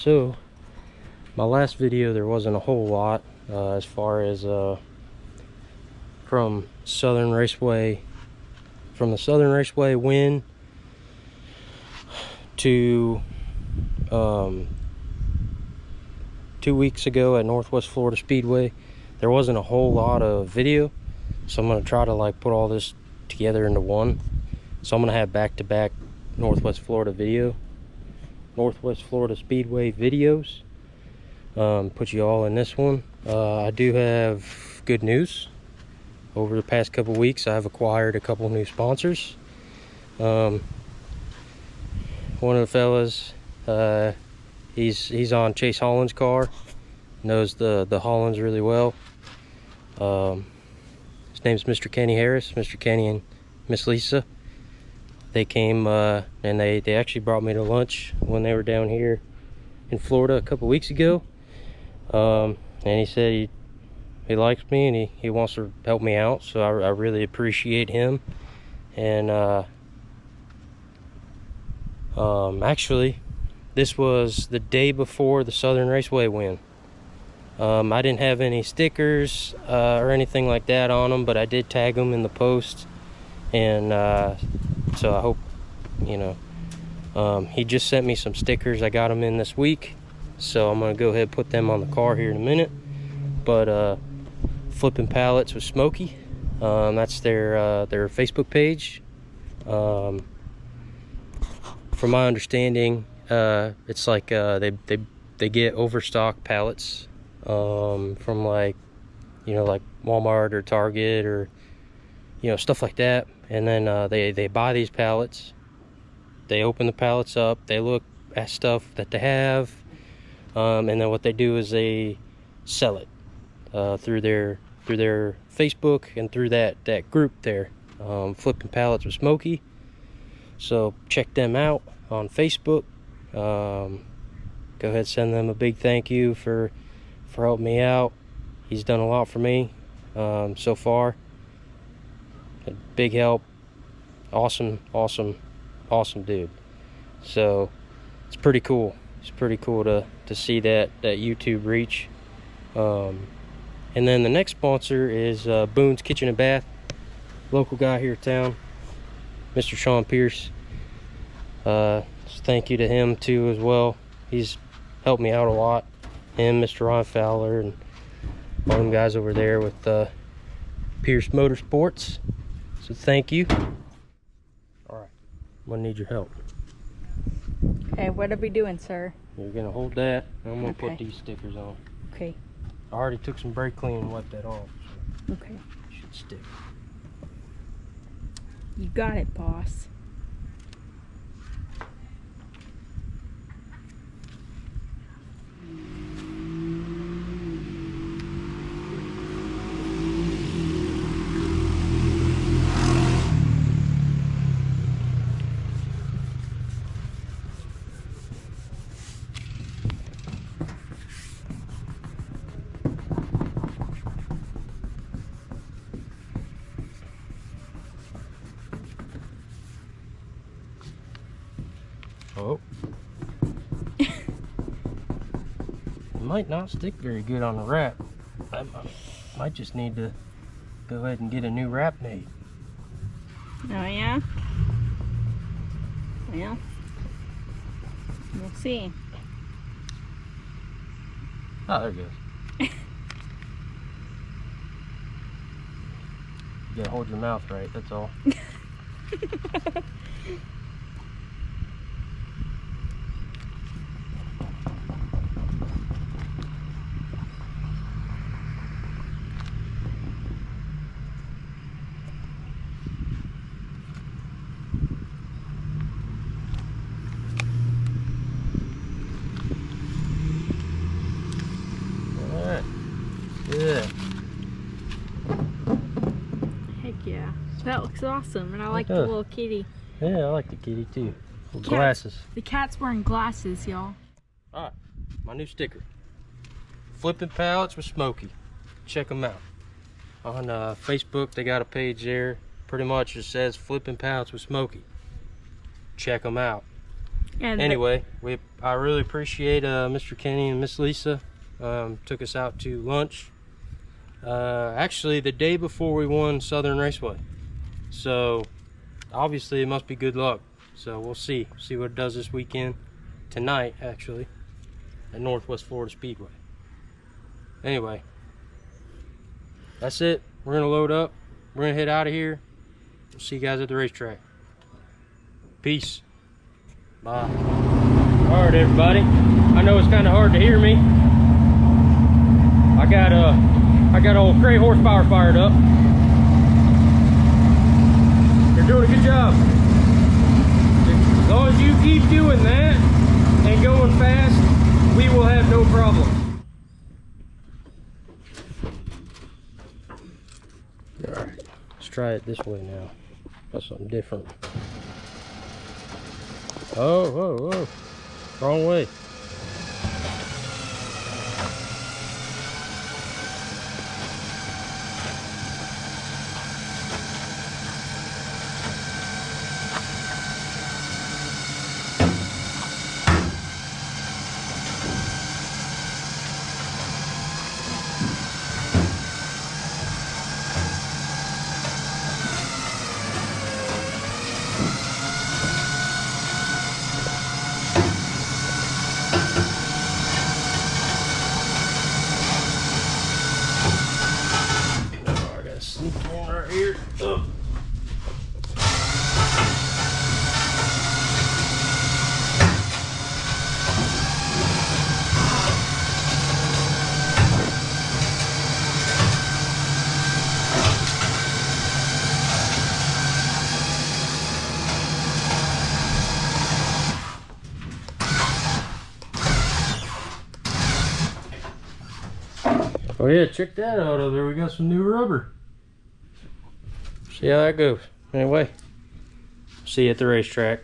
So my last video, there wasn't a whole lot as far as from the Southern Raceway win to 2 weeks ago at Northwest Florida Speedway. There wasn't a whole lot of video, so I'm going to try to like put all this together into one. So I'm going to have back-to-back Northwest Florida Speedway videos. Put you all in this one. I do have good news. Over the past couple weeks, I've acquired a couple new sponsors. One of the fellas, he's on Chase Holland's car, knows the Hollands really well. His name's Mr. Kenny Harris. Mr. Kenny and Miss Lisa, they came and they actually brought me to lunch when they were down here in Florida a couple weeks ago. And he said he likes me and he wants to help me out, so I really appreciate him. And actually, this was the day before the Southern Raceway win. I didn't have any stickers or anything like that on them, but I did tag them in the post. And so I hope, you know, he just sent me some stickers. I got them in this week, so I'm gonna go ahead and put them on the car here in a minute. But Flipping Pallets with Smokey, that's their Facebook page. From my understanding, it's like they get overstock pallets from like, you know, like Walmart or Target or, you know, stuff like that. And then they buy these pallets, they open the pallets up, they look at stuff that they have, and then what they do is they sell it through their Facebook and through that group there, Flipping Pallets with Smokey. So check them out on Facebook. Go ahead, send them a big thank you for helping me out. He's done a lot for me so far. A big help. Awesome dude. So it's pretty cool. It's pretty cool to see that YouTube reach. And then the next sponsor is Boone's Kitchen and Bath, local guy here in town, Mr. Sean Pierce. Thank you to him too as well. He's helped me out a lot. Him, Mr. Ron Fowler, and all them guys over there with Pierce Motorsports. So thank you. All right, I'm gonna need your help. Okay, what are we doing, sir? You're gonna hold that, and I'm gonna put these stickers on. Okay. I already took some brake clean and wiped that off. So okay. It should stick. You got it, boss. Oh. It might not stick very good on the wrap. I might just need to go ahead and get a new wrap made. Oh yeah? Well, we'll see. Oh, there it goes. You gotta hold your mouth right, that's all. Yeah. Heck yeah. That looks awesome, and I like the little kitty. Yeah, I like the kitty too. With glasses. The cat's wearing glasses, y'all. Alright, my new sticker. Flipping Pallets with Smokey. Check them out. On Facebook, they got a page there. Pretty much it says Flipping Pallets with Smokey. Check them out. And anyway, I really appreciate Mr. Kenny and Miss Lisa. Took us out to lunch. Actually, the day before we won Southern Raceway. So obviously it must be good luck. So we'll see what it does this weekend. Tonight, actually, at Northwest Florida Speedway. Anyway, that's it. We're gonna load up. We're gonna head out of here. We'll see you guys at the racetrack. Peace. Bye. All right, everybody. I know it's kind of hard to hear me. I got old Cray horsepower fired up. You're doing a good job. As long as you keep doing that and going fast, we will have no problem. All right, let's try it this way now. That's something different. Oh, whoa, whoa. Wrong way. Oh yeah, check that out over there. We got some new rubber. See how that goes. Anyway, see you at the racetrack.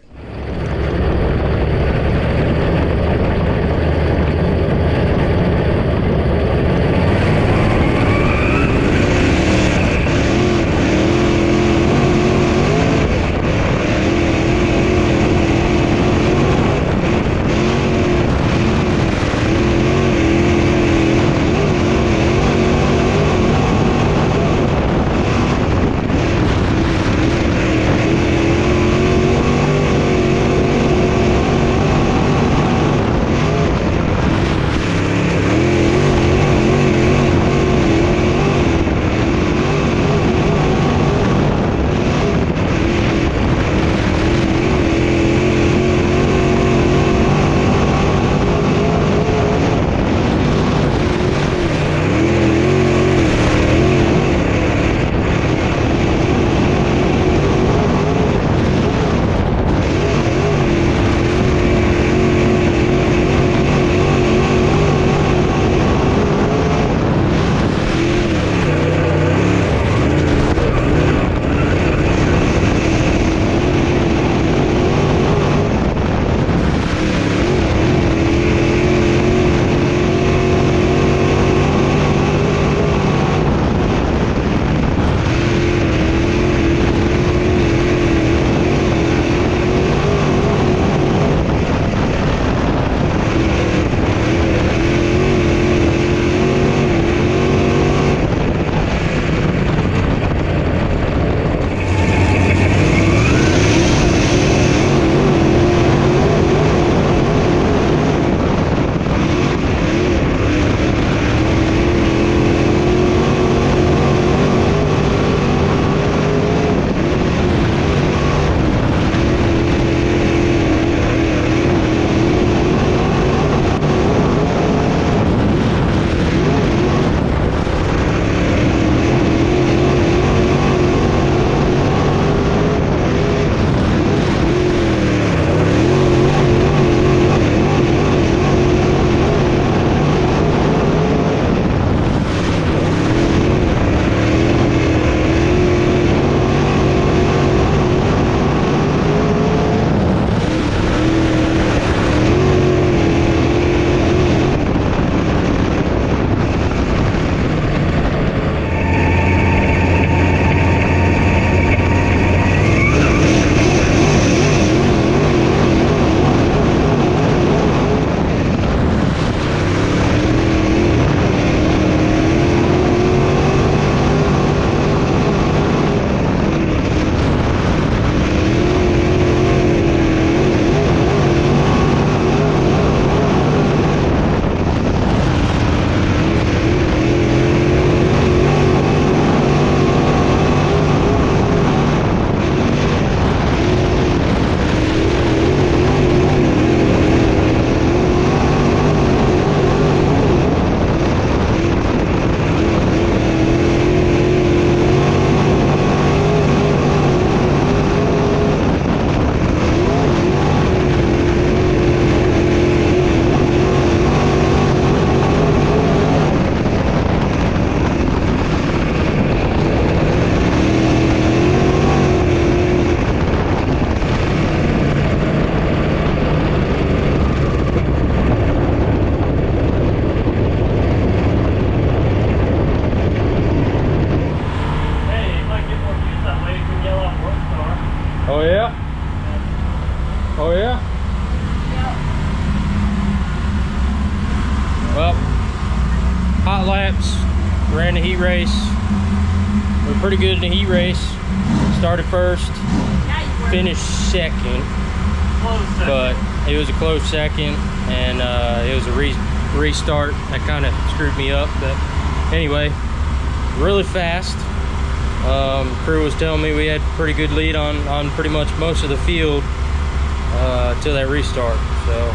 pretty good in the heat race. Started first, finished second, but it was a close second, and it was a restart that kind of screwed me up. But anyway, really fast. Crew was telling me we had pretty good lead on pretty much most of the field till that restart. So,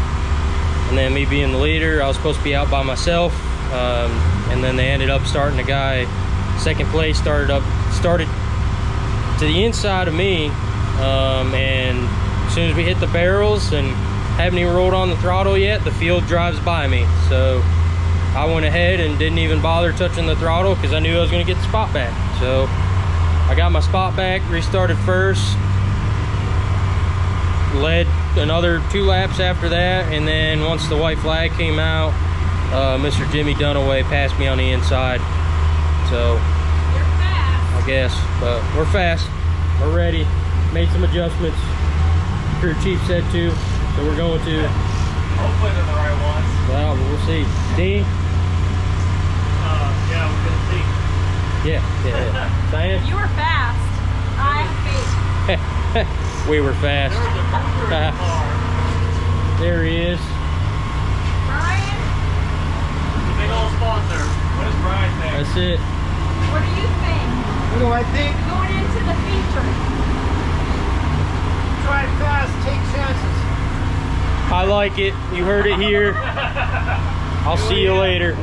and then me being the leader, I was supposed to be out by myself, and then they ended up starting. The guy second place started to the inside of me, and as soon as we hit the barrels and haven't even rolled on the throttle yet, the field drives by me. So I went ahead and didn't even bother touching the throttle because I knew I was going to get the spot back. So I got my spot back, restarted first, led another 2 laps after that, and then once the white flag came out, Mr. Jimmy Dunaway passed me on the inside. So I guess, but we're fast, we're ready, made some adjustments, crew chief said to, so we're going to. Hopefully they're the right ones. Well, we'll see. Deen? Yeah, we're gonna see. Yeah. Diane? You were fast. I hate. We were fast. There he is. Bryan, The big old sponsor. What does Bryan think? That's it. what do you think? What do I think? Going into the feature. Drive fast, take chances. I like it. You heard it here. I'll see you later.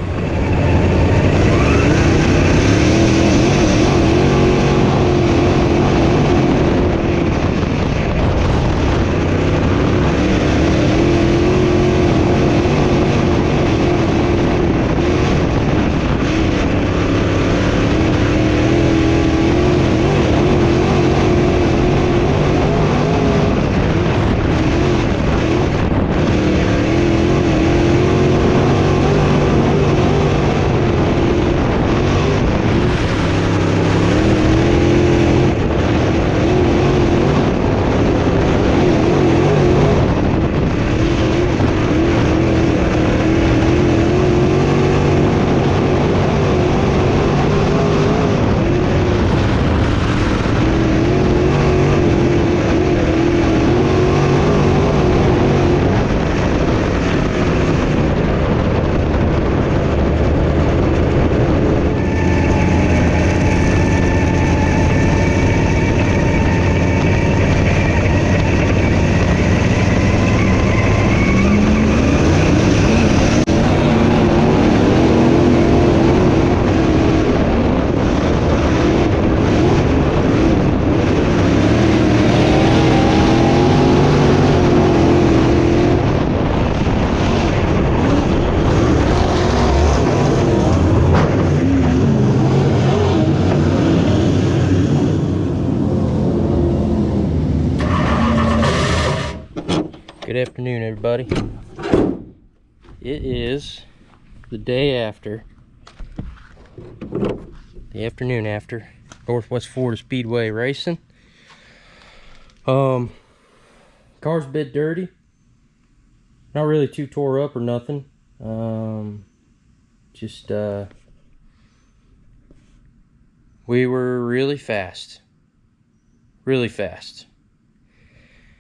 Good afternoon, everybody. It is the day after, the afternoon after Northwest Florida Speedway racing. Car's a bit dirty, not really too tore up or nothing. Just we were really fast.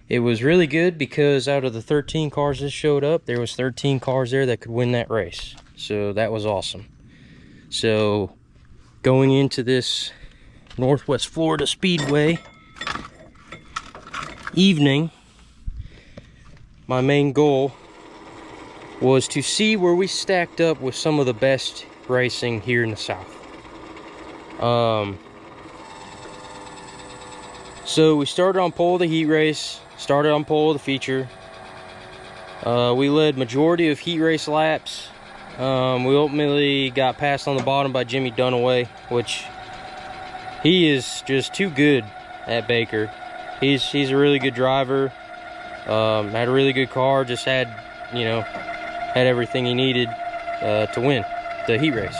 It was really good because out of the 13 cars that showed up, there was 13 cars there that could win that race. So that was awesome. So going into this Northwest Florida Speedway evening, my main goal was to see where we stacked up with some of the best racing here in the South. So we started on pole of the heat race, started on pole of the feature. We led majority of heat race laps. We ultimately got passed on the bottom by Jimmy Dunaway, which he is just too good at Baker. He's a really good driver. Had a really good car, just had everything he needed to win the heat race.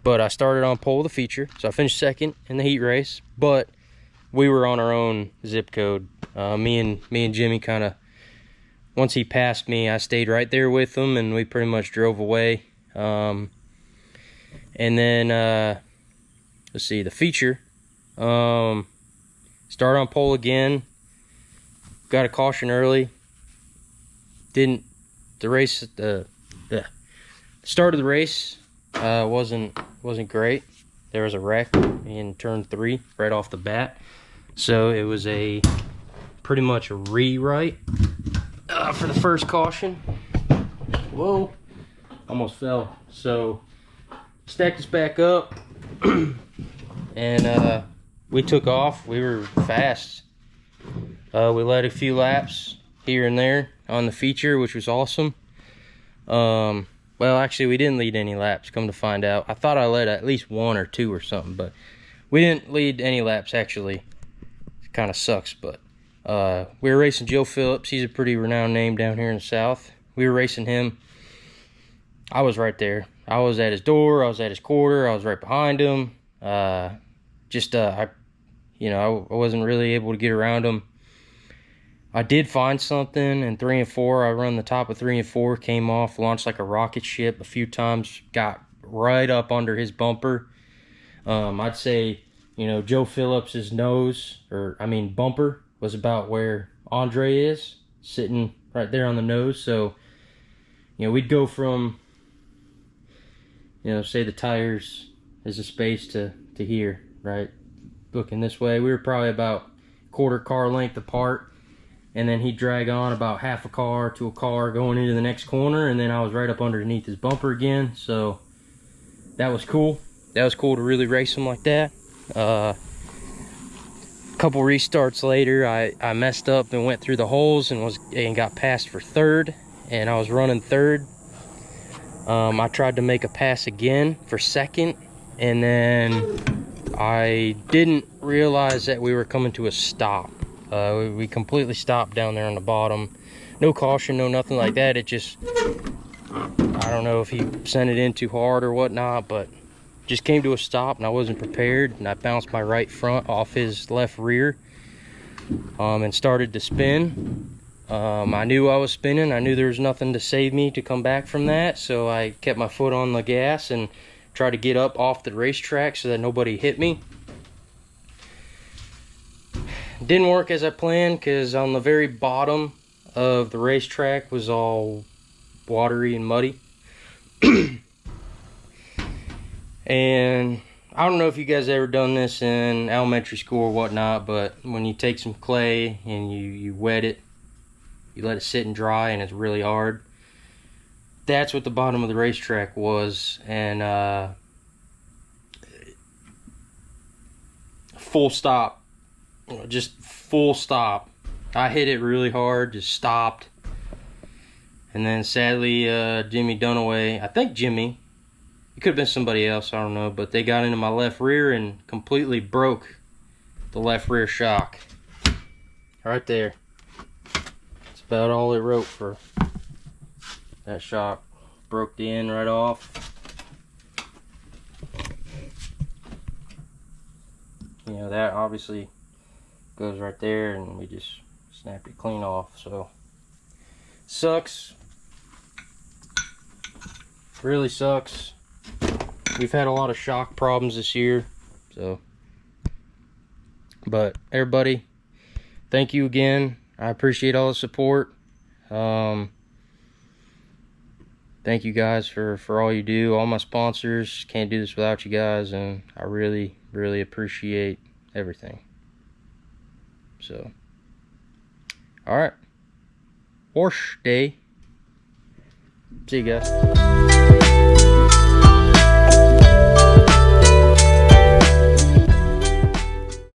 But I started on pole of the feature, so I finished second in the heat race, but we were on our own zip code. Me and Jimmy kind of, once he passed me, I stayed right there with him, and we pretty much drove away. And then let's see, the feature. Start on pole again. Got a caution early. The start of the race wasn't great. There was a wreck in turn 3 right off the bat. So it was pretty much a rewrite for the first caution. Whoa, almost fell. So stacked us back up and we took off. We were fast. We led a few laps here and there on the feature, which was awesome. Well, actually, we didn't lead any laps, come to find out. I thought I led at least 1 or 2 or something, but we didn't lead any laps, actually. It kind of sucks, but we were racing Joe Phillips. He's a pretty renowned name down here in the South. We were racing him. I was right there. I was at his door. I was at his quarter. I was right behind him. I wasn't really able to get around him. I did find something in 3 and 4. I run the top of 3 and 4, came off, launched like a rocket ship a few times, got right up under his bumper. I'd say, Joe Phillips's bumper was about where Ondre is, sitting right there on the nose. So, we'd go from, say the tires is a space to here, right? Looking this way, we were probably about quarter car length apart. And then he'd drag on about half a car to a car going into the next corner, and then I was right up underneath his bumper again. So that was cool. That was cool to really race him like that. A couple restarts later, I messed up and went through the holes and got passed for 3rd, and I was running 3rd. I tried to make a pass again for 2nd, and then I didn't realize that we were coming to a stop. We completely stopped down there on the bottom. No caution, no nothing like that. It just, I don't know if he sent it in too hard or whatnot, but just came to a stop and I wasn't prepared, and I bounced my right front off his left rear and started to spin. I knew I was spinning. I knew there was nothing to save me to come back from that, so I kept my foot on the gas and tried to get up off the racetrack so that nobody hit me. Didn't work as I planned, because on the very bottom of the racetrack was all watery and muddy. And I don't know if you guys ever done this in elementary school or whatnot, but when you take some clay and you wet it, you let it sit and dry, and it's really hard. That's what the bottom of the racetrack was. And full stop. Just full stop. I hit it really hard, just stopped. And then sadly, Jimmy Dunaway, I think Jimmy, it could have been somebody else, I don't know, but they got into my left rear and completely broke the left rear shock. Right there. That's about all it wrote for that shock. Broke the end right off. That obviously goes right there, and we just snapped it clean off. So sucks, really sucks. We've had a lot of shock problems this year, but everybody, thank you again. I appreciate all the support. Thank you guys for all you do, all my sponsors. Can't do this without you guys, and I really appreciate everything. So, all right, Wehrs day. See you guys.